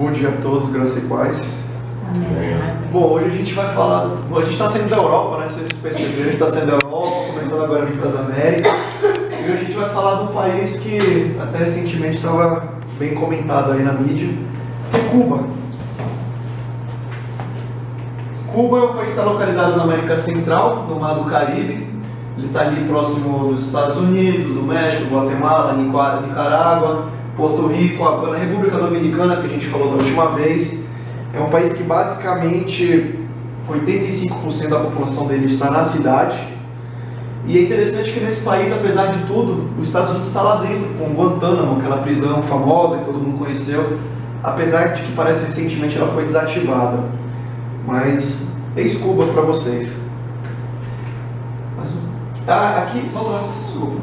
Bom dia a todos, graças e paz. Amém. Bom, hoje a gente vai falar. A gente está saindo da Europa, né? Não sei se vocês perceberam, a gente está saindo da Europa, começando agora a vir para as Américas. E hoje a gente vai falar de um país que até recentemente estava bem comentado aí na mídia, que é Cuba. Cuba é um país que está localizado na América Central, no Mar do Caribe. Ele está ali próximo dos Estados Unidos, do México, Guatemala, Nicarágua, Porto Rico, Havana, República Dominicana, que a gente falou da última vez. É um país que basicamente 85% da população dele está na cidade. E é interessante que nesse país, apesar de tudo, os Estados Unidos está lá dentro, com Guantánamo, aquela prisão famosa que todo mundo conheceu, apesar de que parece recentemente ela foi desativada. Mas ex-Cuba para vocês. Aqui, vamos lá, desculpa.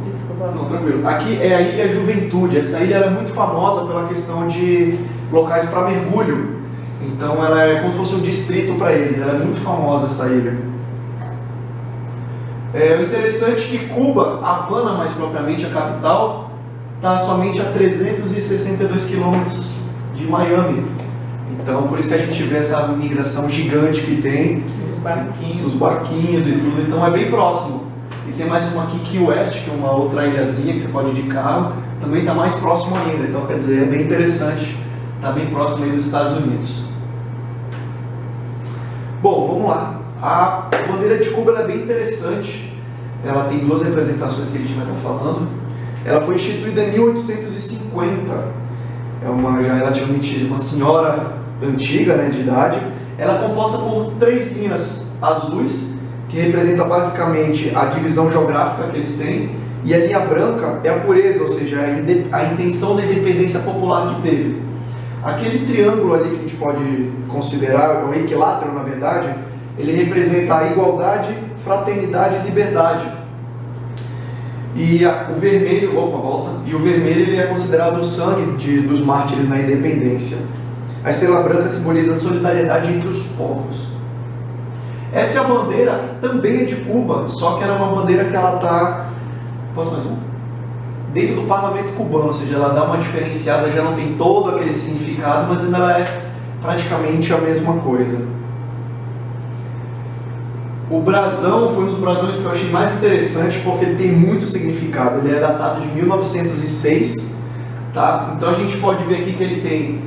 Não, tranquilo. Aqui é a Ilha Juventude. Essa ilha era muito famosa pela questão de locais para mergulho. Então ela é como se fosse um distrito para eles. Ela é muito famosa essa ilha. O interessante é que Cuba, Havana mais propriamente, a capital, está somente a 362 quilômetros de Miami. Então por isso que a gente vê essa migração gigante que tem. Os barquinhos e tudo. Então é bem próximo. E tem mais uma aqui, Key West, que é uma outra ilhazinha que você pode ir de carro, também está mais próximo ainda, então quer dizer, é bem interessante, está bem próximo aí dos Estados Unidos. Bom, vamos lá. A bandeira de Cuba ela é bem interessante, ela tem duas representações que a gente vai estar falando. Ela foi instituída em 1850, é já relativamente uma senhora antiga, né, de idade. Ela é composta por 3 linhas azuis, que representa basicamente a divisão geográfica que eles têm, e a linha branca é a pureza, ou seja, a intenção da independência popular que teve. Aquele triângulo ali que a gente pode considerar, é um equilátero na verdade, ele representa a igualdade, fraternidade e liberdade. E o vermelho, e o vermelho ele é considerado o sangue dos mártires na independência. A estrela branca simboliza a solidariedade entre os povos. Essa é a bandeira, também é de Cuba, só que era uma bandeira que ela está, posso mais um? Dentro do parlamento cubano, ou seja, ela dá uma diferenciada, já não tem todo aquele significado, mas ainda ela é praticamente a mesma coisa. O brasão foi um dos brasões que eu achei mais interessante, porque ele tem muito significado, ele é datado de 1906, tá? Então a gente pode ver aqui que ele tem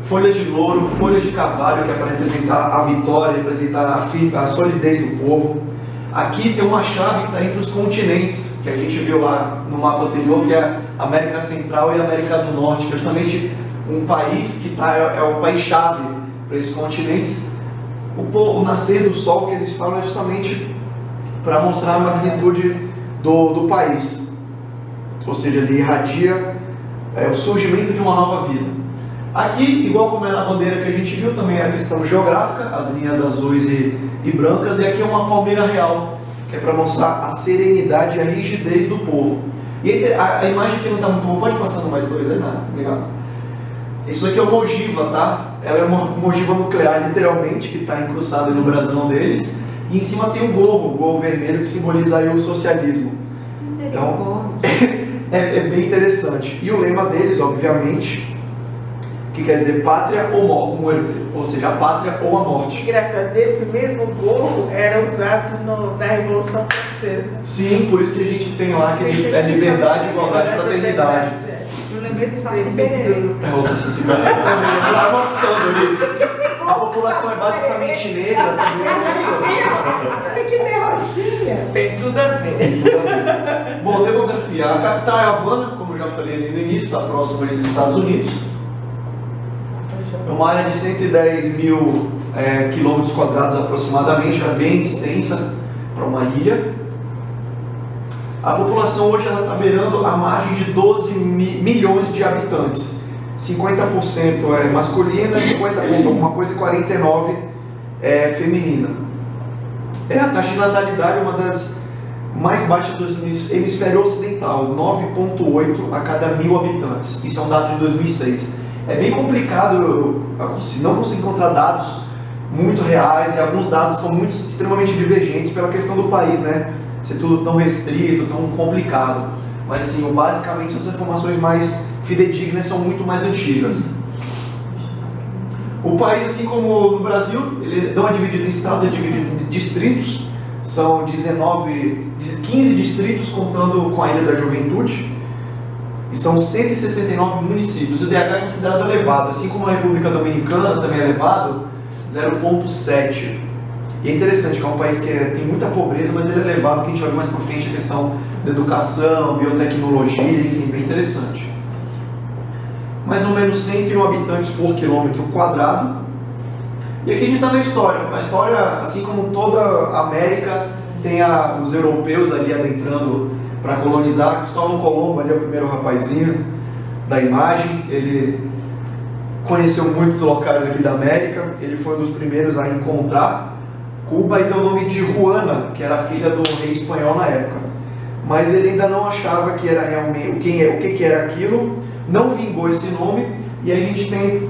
folhas de louro, folhas de carvalho, que é para representar a vitória, representar a solidez do povo. Aqui tem uma chave que está entre os continentes, que a gente viu lá no mapa anterior, que é a América Central e a América do Norte, que é justamente um país que é o país-chave para esses continentes. O nascer do sol que eles falam é justamente para mostrar a magnitude do país. Ou seja, ele irradia o surgimento de uma nova vida. Aqui, igual como é na bandeira que a gente viu, também é a questão geográfica, as linhas azuis e brancas, e aqui é uma palmeira real, que é para mostrar a serenidade e a rigidez do povo. E a imagem aqui não está muito boa, pode passar no mais 2 aí, né? Legal. Isso aqui é uma ogiva, tá? Ela é uma ogiva nuclear, literalmente, que está incrustada no brasão deles, e em cima tem o gorro vermelho, que simboliza aí o socialismo. Então, é bem interessante. E o lema deles, obviamente, que quer dizer pátria ou morte, ou seja, a pátria ou a morte. Engraçado, esse mesmo gorro era usado na Revolução Francesa. Sim, por isso que a gente tem lá que é liberdade, igualdade e fraternidade. Eu lembrei do Saci Pererê. É outra Saci Pererê também, é uma opção ali. A população é basicamente negra, também é uma opção. Olha que derrotinha. Tem tudo a ver. Bom, demografia. A capital é Havana, como eu já falei ali no início, está próxima ali dos Estados Unidos. É uma área de 110 mil quilômetros quadrados aproximadamente, é bem extensa para uma ilha. A população hoje está beirando a margem de 12 milhões de habitantes. 50% é masculina, 50% alguma coisa e 49% é feminina. A taxa de natalidade é uma das mais baixas do hemisfério ocidental, 9,8 a cada 1.000 habitantes. Isso é um dado de 2006. É bem complicado, não consigo encontrar dados muito reais, e alguns dados são extremamente divergentes pela questão do país, né? Ser tudo tão restrito, tão complicado. Mas assim, basicamente as informações mais fidedignas são muito mais antigas. O país, assim como no Brasil, ele não é dividido em estados, é dividido em distritos. São 15 distritos contando com a Ilha da Juventude. E são 169 municípios. O DH é considerado elevado, assim como a República Dominicana também é elevado, 0,7. E é interessante que é um país que tem muita pobreza, mas ele é elevado, que a gente vai ver mais por frente a questão da educação, biotecnologia, enfim, bem interessante. Mais ou menos 101 habitantes por quilômetro quadrado. E aqui a gente está na história. A história, assim como toda a América, tem os europeus ali adentrando para colonizar. Cristóvão Colombo ali é o primeiro rapazinho da imagem. Ele conheceu muitos locais aqui da América. Ele foi um dos primeiros a encontrar Cuba e deu o nome de Juana, que era filha do rei espanhol na época. Mas ele ainda não achava que era realmente o que era aquilo. Não vingou esse nome. E a gente tem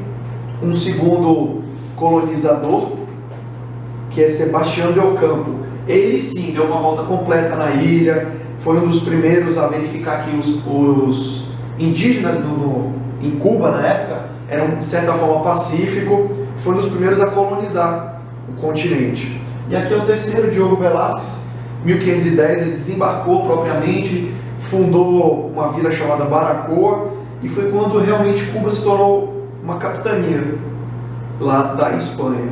um segundo colonizador, que é Sebastião del Campo. Ele sim deu uma volta completa na ilha, foi um dos primeiros a verificar que os indígenas em Cuba na época eram de certa forma pacíficos, foi um dos primeiros a colonizar o continente. E aqui é o terceiro, Diogo Velázquez, 1510, ele desembarcou propriamente, fundou uma vila chamada Baracoa, e foi quando realmente Cuba se tornou uma capitania lá da Espanha.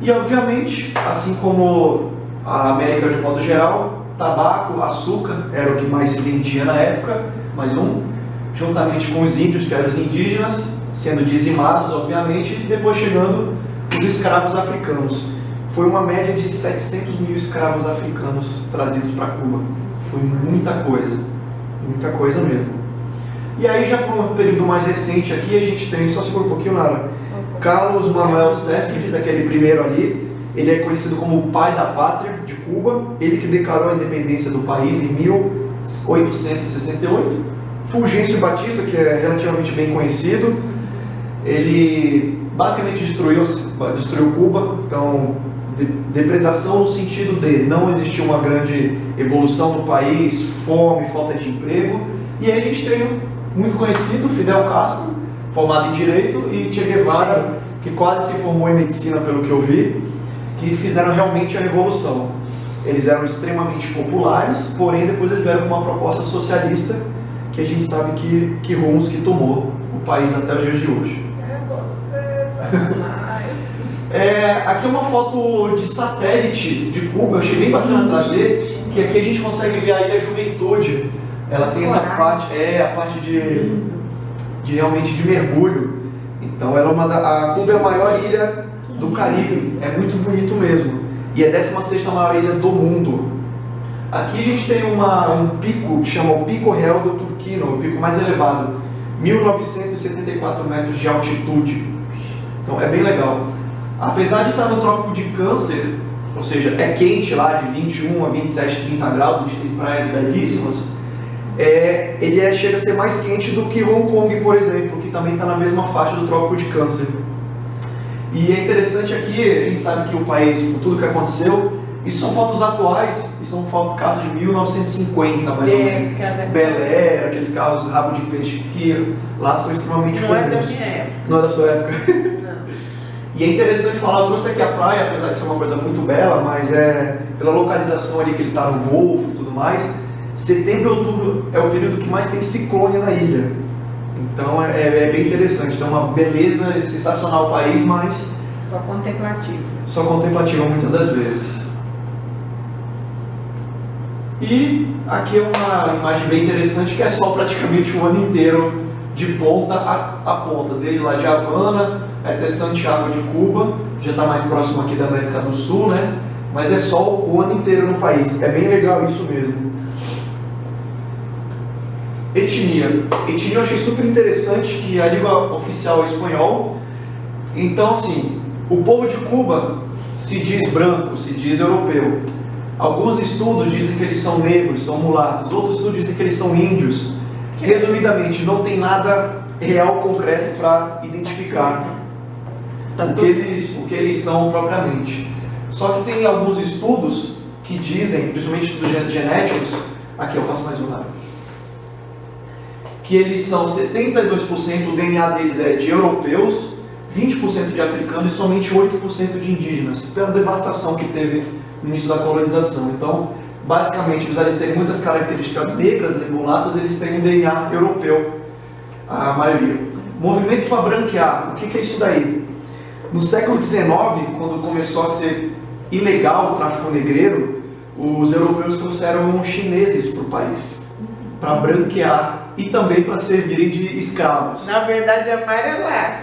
E obviamente, assim como a América de modo geral, tabaco, açúcar era o que mais se vendia na época, juntamente com os índios, que eram os indígenas, sendo dizimados obviamente, e depois chegando os escravos africanos. Foi uma média de 700 mil escravos africanos trazidos para Cuba. Foi muita coisa mesmo. E aí, já para um período mais recente aqui, a gente tem, só segura um pouquinho, Lara, Carlos Manuel Céspedes, aquele primeiro ali, ele é conhecido como o pai da pátria de Cuba, ele que declarou a independência do país em 1868. Fulgêncio Batista, que é relativamente bem conhecido, ele basicamente destruiu Cuba, então depredação no sentido de não existir uma grande evolução do país, fome, falta de emprego, e aí a gente tem muito conhecido, Fidel Castro, formado em Direito, e Che Guevara, que quase se formou em Medicina, pelo que eu vi, que fizeram realmente a revolução. Eles eram extremamente populares, porém depois eles vieram com uma proposta socialista, que a gente sabe que rumos que tomou o país até os dias de hoje. Aqui é uma foto de satélite de Cuba, eu achei bem bacana trazer, que aqui a gente consegue ver a Ilha Juventude. Ela tem essa parte, a parte de realmente de mergulho. Então ela a Cuba é a maior ilha do Caribe, é muito bonito mesmo. E é a 16ª maior ilha do mundo. Aqui a gente tem um pico que chama o Pico Real do Turquino, o pico mais elevado, 1974 metros de altitude. Então é bem legal. Apesar de estar no Trópico de Câncer, ou seja, é quente lá de 21 a 27, 30 graus, a gente tem praias belíssimas, ele chega a ser mais quente do que Hong Kong, por exemplo, que também está na mesma faixa do Trópico de Câncer. E é interessante aqui, a gente sabe que o país, por tudo que aconteceu, isso são fotos atuais, e são carros de 1950, mais ou menos. Bel Air, aqueles carros rabo de peixe, que lá são extremamente comuns. Não é da minha época. Não é da sua época? Não. E é interessante falar, eu trouxe aqui a praia, apesar de ser uma coisa muito bela, mas pela localização ali que ele está no Golfo e tudo mais, setembro e outubro é o período que mais tem ciclone na ilha. Então é bem interessante, tem uma beleza, é sensacional o país, mas... Só contemplativo. Só contemplativo muitas das vezes. E aqui é uma imagem bem interessante, que é sol praticamente o ano inteiro, de ponta a ponta, desde lá de Havana até Santiago de Cuba, já está mais próximo aqui da América do Sul, né? Mas é sol o ano inteiro no país, é bem legal isso mesmo. Etnia eu achei super interessante, que a língua oficial é espanhol. Então assim, o povo de Cuba se diz branco, se diz europeu. Alguns estudos dizem que eles são negros, são mulatos. Outros estudos dizem que eles são índios. Resumidamente, não tem nada real, concreto para identificar o que eles são propriamente. Só que tem alguns estudos que dizem, principalmente estudos genéticos, aqui eu passo mais um lado, que eles são 72%, o DNA deles é de europeus, 20% de africanos e somente 8% de indígenas, pela devastação que teve no início da colonização. Então, basicamente, apesar de terem muitas características negras e mulatas, eles têm um DNA europeu, a maioria. Movimento para branquear, o que é isso daí? No século XIX, quando começou a ser ilegal o tráfico negreiro, os europeus trouxeram chineses para o país, para branquear e também para servirem de escravos. Na verdade, amarelar.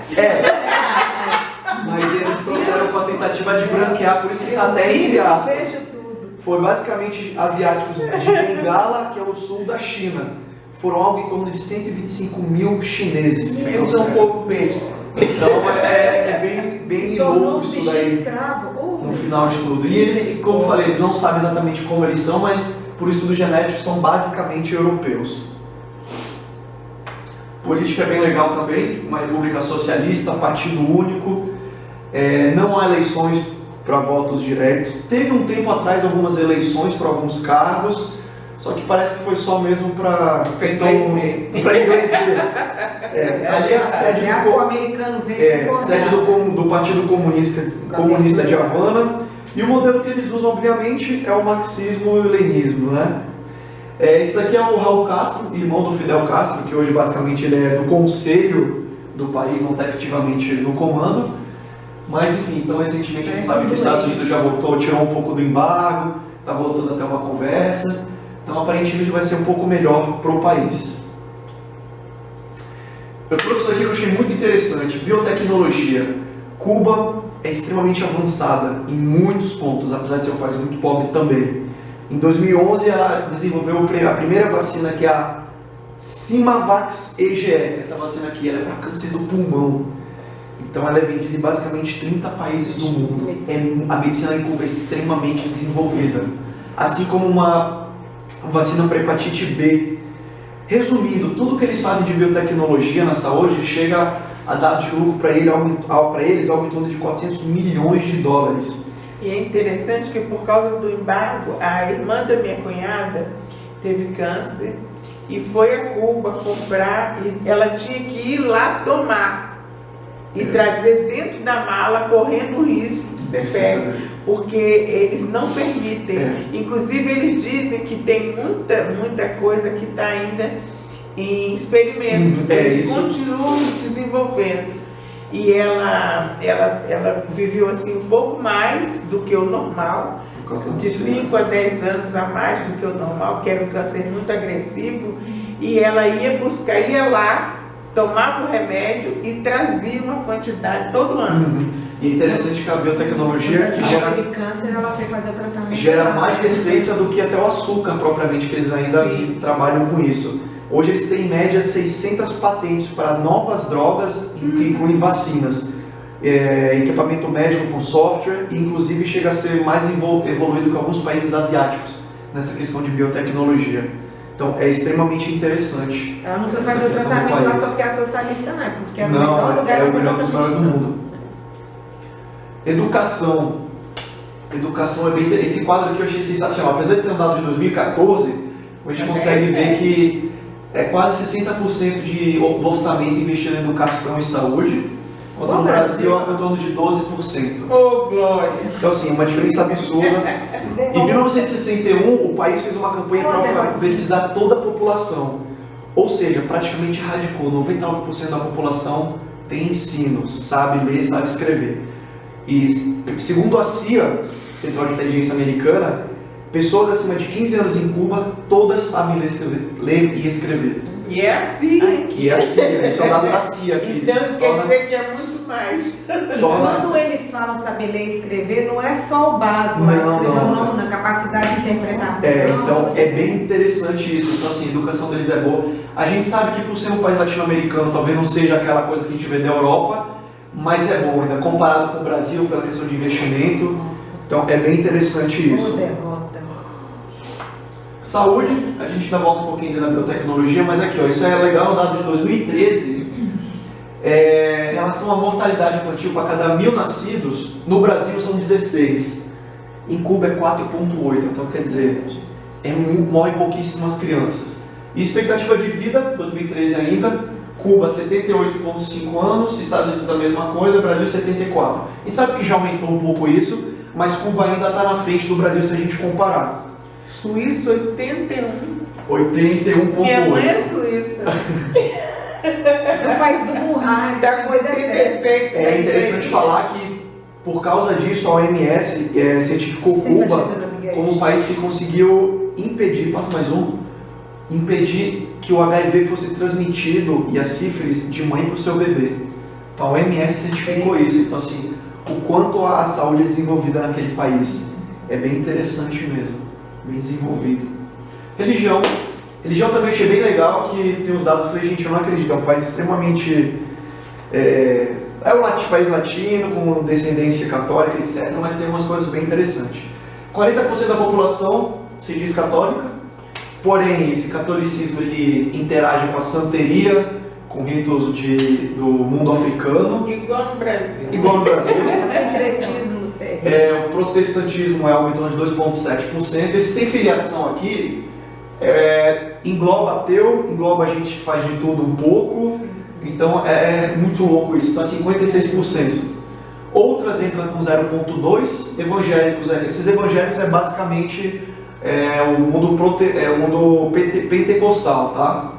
Mas eles trouxeram com a tentativa de branquear, por isso que está até entre aspas. Vejo tudo. Foi basicamente asiáticos de Bengala, que é o sul da China. Foram algo em torno de 125 mil chineses. que Eles são um pouco besta. Então é bem louco isso daí escravo. no final de tudo. E eles, como eu falei, eles não sabem exatamente como eles são, mas por estudo genético são basicamente europeus. Política é bem legal também, uma república socialista, partido único, não há eleições para votos diretos. Teve um tempo atrás algumas eleições para alguns cargos, só que parece que foi só mesmo para questão para inglês ver. Ali é a sede o americano veio sede do Partido Comunista de Havana, e o modelo que eles usam, obviamente, é o marxismo e o leninismo, né? Esse daqui é o Raul Castro, irmão do Fidel Castro, que hoje basicamente ele é do conselho do país, não está efetivamente no comando. Mas enfim, então recentemente a gente sabe que os Estados Unidos já voltou, tirou um pouco do embargo, está voltando até uma conversa. Então aparentemente vai ser um pouco melhor para o país. Eu trouxe isso aqui que eu achei muito interessante, biotecnologia. Cuba é extremamente avançada em muitos pontos, apesar de ser um país muito pobre também. Em 2011 ela desenvolveu a primeira vacina, que é a Simavax EGE, que é essa vacina aqui, ela é para câncer do pulmão. Então ela é vendida em basicamente 30 países do mundo. A medicina em Cuba é extremamente desenvolvida. Assim como uma vacina para hepatite B. Resumindo, tudo que eles fazem de biotecnologia na saúde chega a dar de lucro para eles algo em torno de 400 milhões de dólares. E é interessante que por causa do embargo, a irmã da minha cunhada teve câncer e foi a Cuba comprar, e ela tinha que ir lá tomar e trazer dentro da mala, correndo o risco de ser pego, porque eles não permitem. Inclusive eles dizem que tem muita coisa que está ainda em experimento, eles continuam desenvolvendo. E ela viveu assim um pouco mais do que o normal, de 5 a 10 anos a mais do que o normal, que era um câncer muito agressivo, e ela ia lá, tomava o remédio e trazia uma quantidade todo ano. E é interessante que a biotecnologia gera mais receita do que até o açúcar propriamente, que eles ainda trabalham com isso. Hoje eles têm em média 600 patentes para novas drogas, que incluem vacinas, equipamento médico com software, e inclusive chega a ser mais evoluído que alguns países asiáticos nessa questão de biotecnologia. Então é extremamente interessante. Ela não foi fazer o tratamento lá só porque é socialista, não é? Porque é o melhor lugar, é o melhor dos melhores do mundo. Educação. Educação é bem interessante. Esse quadro aqui eu achei sensacional. Apesar de ser um dado de 2014, a gente consegue ver que é quase 60% do orçamento investido em educação e saúde, enquanto no Brasil é em torno de 12%. Oh, glória! Então assim, uma diferença absurda. Em 1961, o país fez uma campanha para alfabetizar toda a população. Ou seja, praticamente radicou. 99% da população tem ensino, sabe ler, sabe escrever. E segundo a CIA, Central de Inteligência Americana, pessoas acima de 15 anos em Cuba, todas sabem ler e escrever. E é assim. E é assim, eles são dados da CIA aqui. Então quer dizer que é muito mais. E quando eles falam saber ler e escrever, não é só o básico, mas escrever o nome, na capacidade de interpretação. Então é bem interessante isso. Então assim, a educação deles é boa. A gente sabe que por ser um país latino-americano, talvez não seja aquela coisa que a gente vê da Europa, mas é bom ainda, comparado com o Brasil, pela questão de investimento. Então é bem interessante isso. Saúde, a gente ainda volta um pouquinho da biotecnologia, mas aqui, ó, isso é legal, dado de 2013. Em relação à mortalidade infantil, para cada 1000 nascidos, no Brasil são 16. Em Cuba é 4,8, então quer dizer, morrem pouquíssimas crianças. E expectativa de vida, 2013 ainda, Cuba 78,5 anos, Estados Unidos a mesma coisa, Brasil 74. E sabe que já aumentou um pouco isso, mas Cuba ainda está na frente do Brasil se a gente comparar. Suíça 81. 81,8. Minha mãe é suíça. É o país do Murray. Tá com 86. É interessante falar que, por causa disso, a OMS certificou Cuba como um país que conseguiu impedir, passa mais um, impedir que o HIV fosse transmitido e a sífilis de mãe para o seu bebê. Então a OMS certificou isso. Então assim, o quanto a saúde é desenvolvida naquele país é bem interessante mesmo, bem desenvolvido. Religião também achei bem legal, que tem os dados, eu falei, gente, eu não acredito, é um país extremamente... É um país latino, com descendência católica, etc., mas tem umas coisas bem interessantes. 40% da população se diz católica, porém esse catolicismo ele interage com a santeria, com ritos do mundo africano. Igual no Brasil. Igual no Brasil. Secretismo terrível. O protestantismo é algo em torno de 2,7%. Esse sem filiação aqui engloba ateu, engloba a gente que faz de tudo um pouco. Então é muito louco isso, está 56%. Outras entram com 0,2%, evangélicos. Esses evangélicos é basicamente o mundo pentecostal, tá?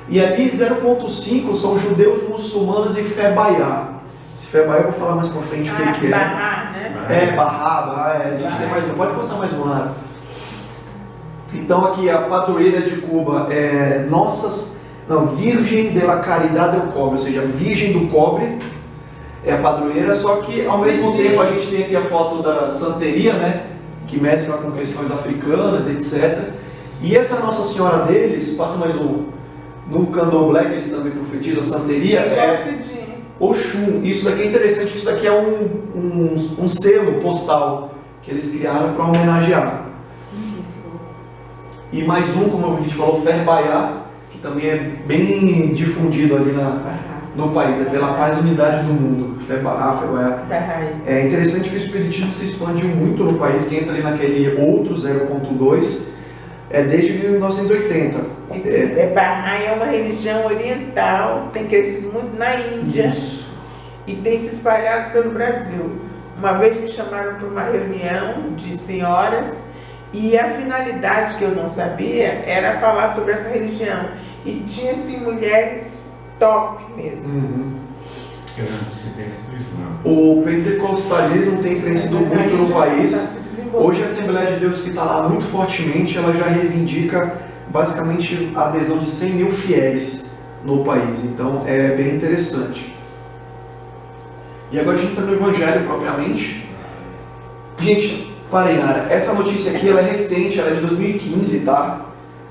E ali 0,5% são judeus, muçulmanos e fé baiá. Esse fé baiá eu vou falar mais pra frente o que é. Bahá, né? Bahá, a gente tem mais um, pode passar mais um lá. Então aqui a padroeira de Cuba é Virgem de la Caridad del Cobre, ou seja, Virgem do Cobre é a padroeira, só que ao mesmo tempo a gente tem aqui a foto da santeria, né, que mescla com questões africanas, etc. E essa Nossa Senhora deles, passa mais um, no candomblé que eles também profetizam, a santeria, é Oxum. Isso daqui é interessante, isso daqui é um selo postal que eles criaram para homenagear. E mais um, como a gente falou, Ferbaiá, que também é bem difundido ali no país, é pela paz e unidade do mundo. Ferbaiá. É interessante que o espiritismo se expandiu muito no país, que entra ali naquele outro 0,2, desde 1980. Bahá é uma religião oriental, tem crescido muito na Índia. Isso. E tem se espalhado pelo Brasil. Uma vez me chamaram para uma reunião de senhoras, e a finalidade, que eu não sabia, era falar sobre essa religião. E tinha assim mulheres top mesmo. Eu não sei se tem sido isso, não. O pentecostalismo tem crescido muito no país. Hoje a Assembleia de Deus, que está lá muito fortemente, ela já reivindica basicamente a adesão de 100 mil fiéis no país. Então é bem interessante. E agora a gente entra no Evangelho propriamente. Gente, parei, Nara. Essa notícia aqui ela é recente, ela é de 2015, tá?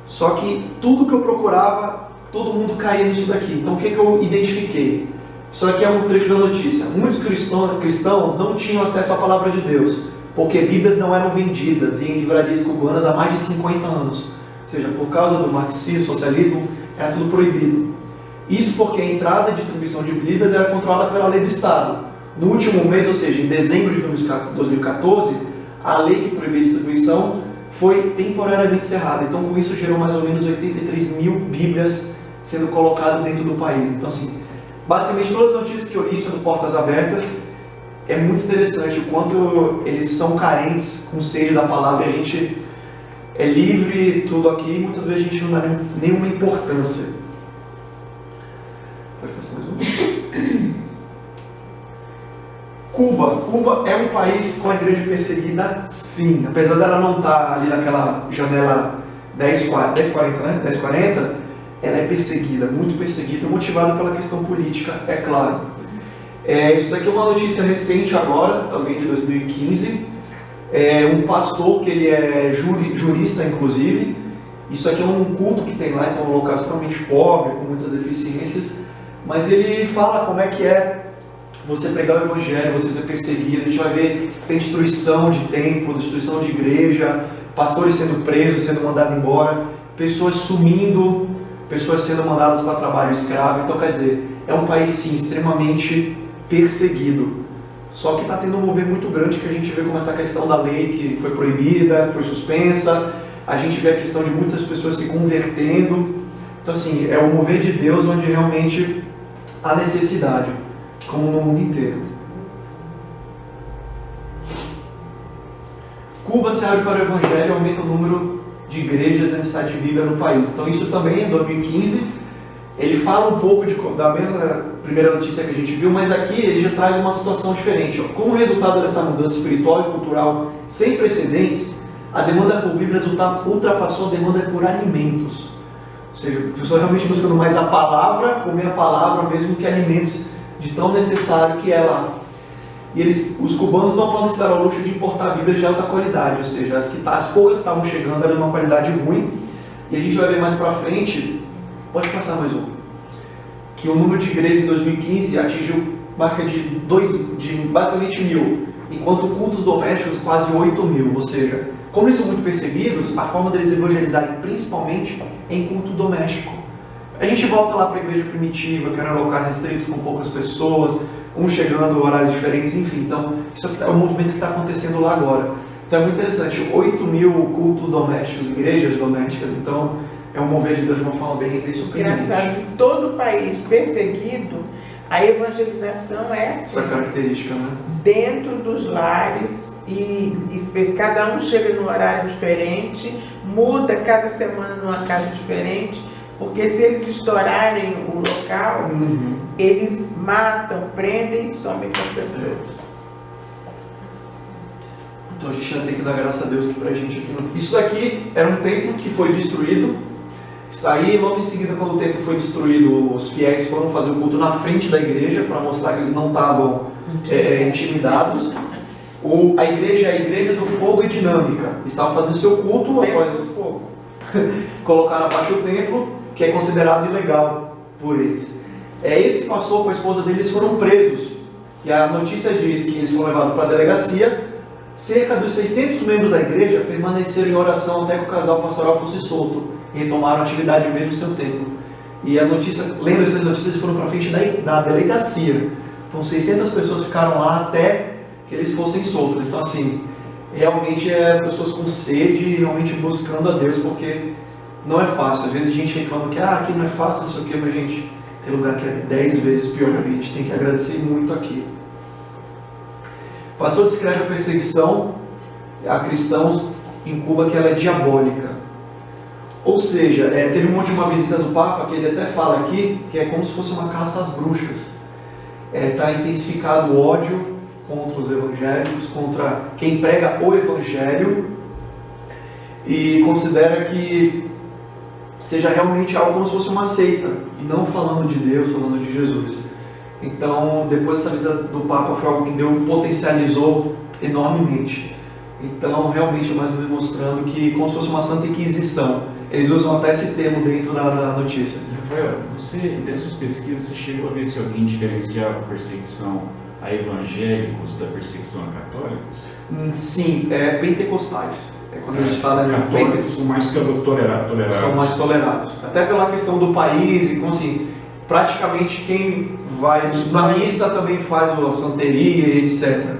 Só que tudo que eu procurava, todo mundo caía nisso daqui. Então o que eu identifiquei? Isso aqui é um trecho da notícia. Muitos cristãos não tinham acesso à palavra de Deus, porque Bíblias não eram vendidas em livrarias cubanas há mais de 50 anos. Ou seja, por causa do marxismo, socialismo, era tudo proibido. Isso porque a entrada e distribuição de Bíblias era controlada pela lei do Estado. No último mês, ou seja, em dezembro de 2014, a lei que proibia a distribuição foi temporariamente encerrada. Então, com isso, gerou mais ou menos 83 mil Bíblias sendo colocadas dentro do país. Então, assim, basicamente, todas as notícias que eu li sobre Portas Abertas, é muito interessante o quanto eles são carentes com sede da palavra. A gente é livre, tudo aqui, e muitas vezes a gente não dá nenhuma importância. Pode passar mais um. Cuba é um país com a igreja perseguida, sim. Apesar dela não estar ali naquela janela 1040, né? 1040, ela é perseguida, muito perseguida, motivada pela questão política, é claro. Isso daqui é uma notícia recente agora, também de 2015. Um pastor, que ele é jurista, inclusive. Isso aqui é um culto que tem lá, então é um local extremamente pobre, com muitas deficiências. Mas ele fala como é que é você pregar o evangelho, você ser perseguido. A gente vai ver tem destruição de templo, destruição de igreja, pastores sendo presos, sendo mandados embora, pessoas sumindo, pessoas sendo mandadas para trabalho escravo. Então, quer dizer, é um país, sim, extremamente perseguido. Só que está tendo um mover muito grande, que a gente vê como essa questão da lei que foi proibida, foi suspensa. A gente vê a questão de muitas pessoas se convertendo. Então assim, é o mover de Deus onde realmente há necessidade, como no mundo inteiro. Cuba se abre para o Evangelho e aumenta o número de igrejas em cidade de Bíblia no país. Então isso também é 2015. Ele fala um pouco da mesma primeira notícia que a gente viu, mas aqui ele já traz uma situação diferente. Como resultado dessa mudança espiritual e cultural sem precedentes, a demanda por Bíblias ultrapassou a demanda por alimentos. Ou seja, a pessoa realmente buscando mais a palavra, comer a palavra mesmo que alimentos de tão necessário que é lá. E os cubanos não podem se dar ao luxo de importar Bíblias de alta qualidade, ou seja, as poucas que estavam chegando eram de uma qualidade ruim. E a gente vai ver mais pra frente, pode passar mais um, que o número de igrejas em 2015 atingiu marca de basicamente 1.000, enquanto cultos domésticos quase 8.000, ou seja, como eles são muito perseguidos, a forma deles evangelizarem principalmente é em culto doméstico. A gente volta lá para a igreja primitiva, que eram locais restritos com poucas pessoas, uns chegando em horários diferentes, enfim. Então, isso é um movimento que está acontecendo lá agora. Então é muito interessante, 8.000 cultos domésticos, igrejas domésticas, então é um mover de Deus de uma forma bem surpreendente. Engraçado, em todo o país perseguido, a evangelização é assim, essa característica, né? dentro dos lares, e cada um chega num horário diferente, muda cada semana numa casa diferente, porque se eles estourarem o local, eles matam, prendem e somem com as pessoas. Então a gente já tem que dar graças a Deus que pra gente aqui não... Isso daqui era um templo que foi destruído. Isso aí, logo em seguida, quando o templo foi destruído, os fiéis foram fazer o culto na frente da igreja para mostrar que eles não estavam intimidados. A igreja é a igreja do fogo e dinâmica. Eles estavam fazendo seu culto após o fogo. Colocaram abaixo o templo, que é considerado ilegal por eles. Esse pastor com a esposa deles foram presos. E a notícia diz que eles foram levados para a delegacia. Cerca dos 600 membros da igreja permaneceram em oração até que o casal pastoral fosse solto e retomaram a atividade mesmo sem o templo. E a notícia, lendo essas notícias, eles foram para frente da delegacia. Então 600 pessoas ficaram lá até que eles fossem soltos. Então assim, realmente é as pessoas com sede, realmente buscando a Deus, porque não é fácil. Às vezes a gente reclama que aqui não é fácil, não sei o que, mas gente, tem lugar que é 10 vezes pior, a gente tem que agradecer muito aqui. O pastor descreve a perseguição a cristãos em Cuba, que ela é diabólica. Ou seja, teve uma visita do Papa, que ele até fala aqui, que é como se fosse uma caça às bruxas. Está intensificado o ódio contra os evangélicos, contra quem prega o evangelho, e considera que seja realmente algo como se fosse uma seita, e não falando de Deus, falando de Jesus. Então, depois dessa visita do Papa, foi algo que potencializou enormemente. Então, realmente é mais ou menos mostrando que como se fosse uma santa inquisição. Eles usam até esse termo dentro da notícia. Rafael, dessas pesquisas, você chegou a ver se alguém diferenciava a perseguição a evangélicos da perseguição a católicos? Sim, pentecostais. Quando a gente fala católicos são mais tolerados. São mais tolerados. Até pela questão do país, então assim, praticamente quem vai na missa também faz a santeria e etc.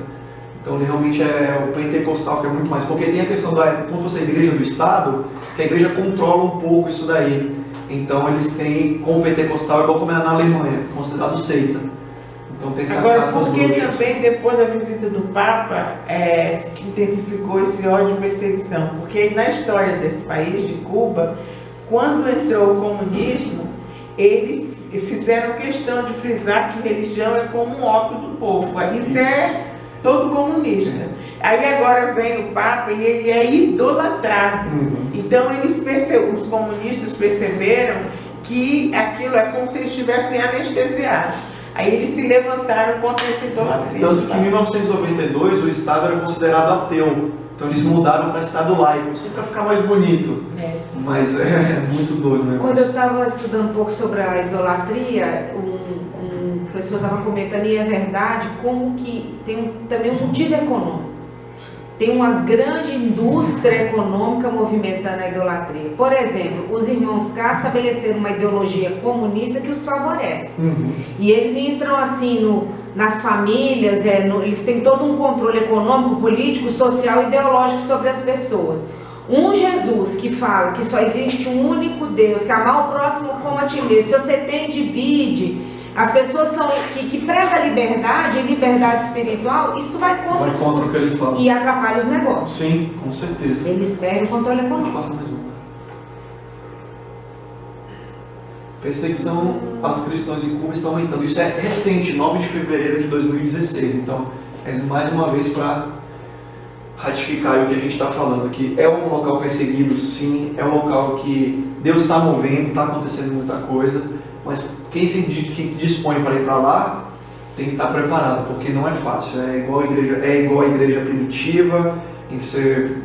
Então realmente é o pentecostal que é muito mais, porque tem a questão como fosse a igreja do Estado, que a igreja controla um pouco isso daí. Então eles têm, como o pentecostal, igual como é na Alemanha, considerado seita. Então tem essa Agora, caça às porque bruxas. também depois da visita do Papa se intensificou esse ódio e perseguição? Porque na história desse país, de Cuba, quando entrou o comunismo, eles fizeram questão de frisar que religião é como um ópio do povo. Isso é todo comunista. Aí agora vem o Papa e ele é idolatrado. Então os comunistas perceberam que aquilo é como se eles estivessem anestesiados. Aí eles se levantaram contra essa idolatria. Tanto que em 1992 o Estado era considerado ateu. Então eles mudaram para Estado laico, só para ficar mais bonito. Mas é muito doido, né? Quando eu estava estudando um pouco sobre a idolatria, um professor estava comentando, e é verdade, como que tem também um motivo econômico. Tem uma grande indústria econômica movimentando a idolatria. Por exemplo, os irmãos K estabeleceram uma ideologia comunista que os favorece. E eles entram assim nas famílias, eles têm todo um controle econômico, político, social e ideológico sobre as pessoas. Um Jesus que fala que só existe um único Deus, que amar o próximo como a ti mesmo. Se você tem, divide. As pessoas que pregam a liberdade, liberdade espiritual, isso vai contra, o que eles falam. E atrapalha os negócios. Sim, com certeza. Eles pegam o controle econômico. Passa mais um. Perseguição aos cristãos em Cuba está aumentando. Isso é recente, 9 de fevereiro de 2016. Então, é mais uma vez para ratificar o que a gente está falando aqui. É um local perseguido, sim. É um local que Deus está movendo, está acontecendo muita coisa. Mas quem dispõe para ir para lá tem que estar preparado, porque não é fácil. É igual a igreja primitiva, em que você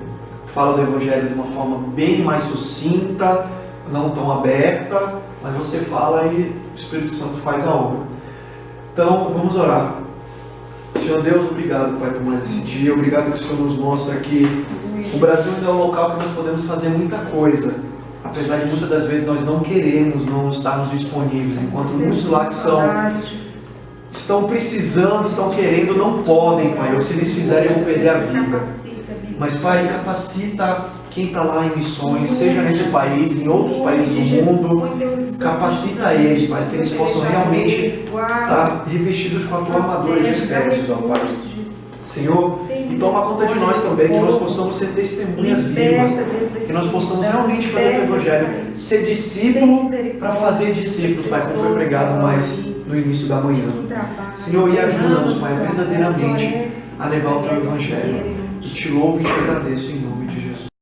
fala do evangelho de uma forma bem mais sucinta, não tão aberta, mas você fala e o Espírito Santo faz a obra. Então, vamos orar. Senhor Deus, obrigado, Pai, por mais esse dia. Obrigado que o Senhor nos mostra que o Brasil ainda é um local que nós podemos fazer muita coisa. Apesar de muitas das vezes nós não queremos, não estarmos disponíveis, enquanto muitos lá que estão precisando, estão querendo, não podem, Pai, ou se eles fizerem vão perder a vida. Mas, Pai, capacita quem está lá em missões, seja nesse país, em outros países do mundo, capacita eles, Pai, que eles possam realmente estar revestidos com a Tua armadura de fé, Jesus, ó Pai. Senhor, e toma conta de nós também, que nós possamos ser testemunhas vivas, que nós possamos realmente fazer o Teu Evangelho, ser discípulo para fazer discípulos, Pai, como foi pregado mais no início da manhã. Senhor, e ajuda-nos, Pai, verdadeiramente a levar o Teu Evangelho. E te louvo e te agradeço em nome